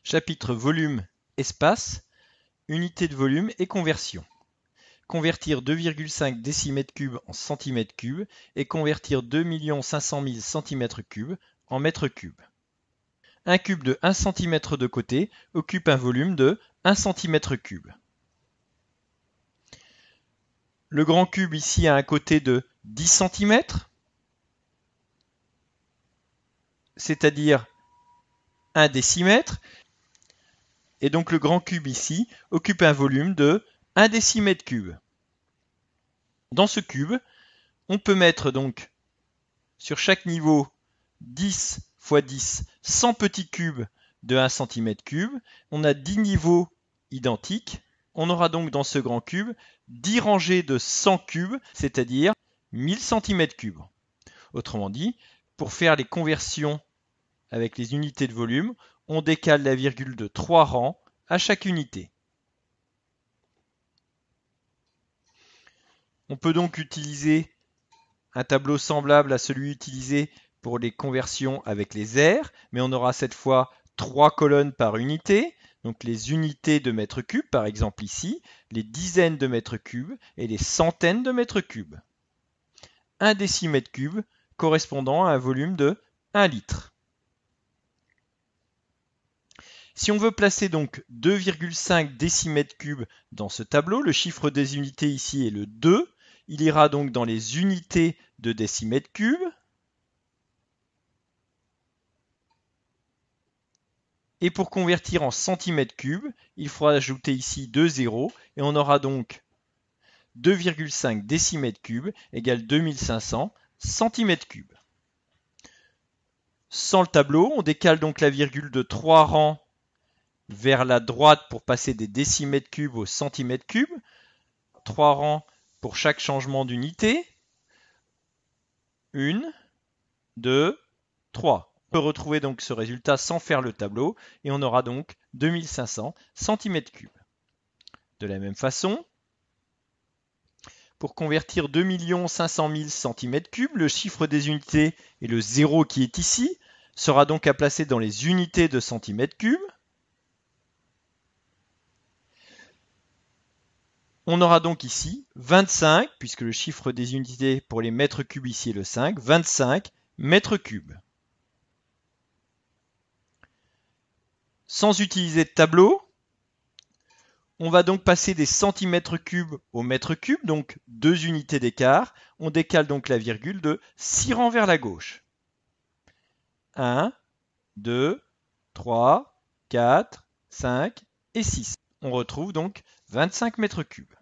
Chapitre volume, espace, unité de volume et conversion. Convertir 2,5 décimètres cubes en centimètres cubes et convertir 2 500 000 centimètres cubes en mètres cubes. Un cube de 1 cm de côté occupe un volume de 1 cm3. Le grand cube ici a un côté de 10 cm, c'est-à-dire 1 décimètre. Et donc le grand cube ici occupe un volume de 1 décimètre cube. Dans ce cube, on peut mettre donc sur chaque niveau 10 x 10, 100 petits cubes de 1 cm3. On a 10 niveaux identiques. On aura donc dans ce grand cube 10 rangées de 100 cubes, c'est-à-dire 1000 cm3. Autrement dit, pour faire les conversions avec les unités de volume, on décale la virgule de 3 rangs à chaque unité. On peut donc utiliser un tableau semblable à celui utilisé pour les conversions avec les aires, mais on aura cette fois 3 colonnes par unité, donc les unités de mètres cubes, par exemple ici, les dizaines de mètres cubes et les centaines de mètres cubes. 1 décimètre cube correspondant à un volume de 1 litre. Si on veut placer donc 2,5 décimètres cubes dans ce tableau, le chiffre des unités ici est le 2. Il ira donc dans les unités de décimètres cubes. Et pour convertir en centimètres cubes, il faudra ajouter ici 2 zéros et on aura donc 2,5 décimètres cubes égale 2500 centimètres cubes. Sans le tableau, on décale donc la virgule de 3 rangs vers la droite pour passer des décimètres cubes au centimètres cubes. 3 rangs pour chaque changement d'unité. 1, 2, 3. On peut retrouver donc ce résultat sans faire le tableau et on aura donc 2500 cm3. De la même façon, pour convertir 2 500 000 cm3, le chiffre des unités et le 0 qui est ici sera donc à placer dans les unités de centimètres cubes. On aura donc ici 25, puisque le chiffre des unités pour les mètres cubes ici est le 5, 25 mètres cubes. Sans utiliser de tableau, on va donc passer des centimètres cubes au mètre cube, donc 2 unités d'écart. On décale donc la virgule de 6 rangs vers la gauche. 1, 2, 3, 4, 5 et 6. On retrouve donc 25 mètres cubes.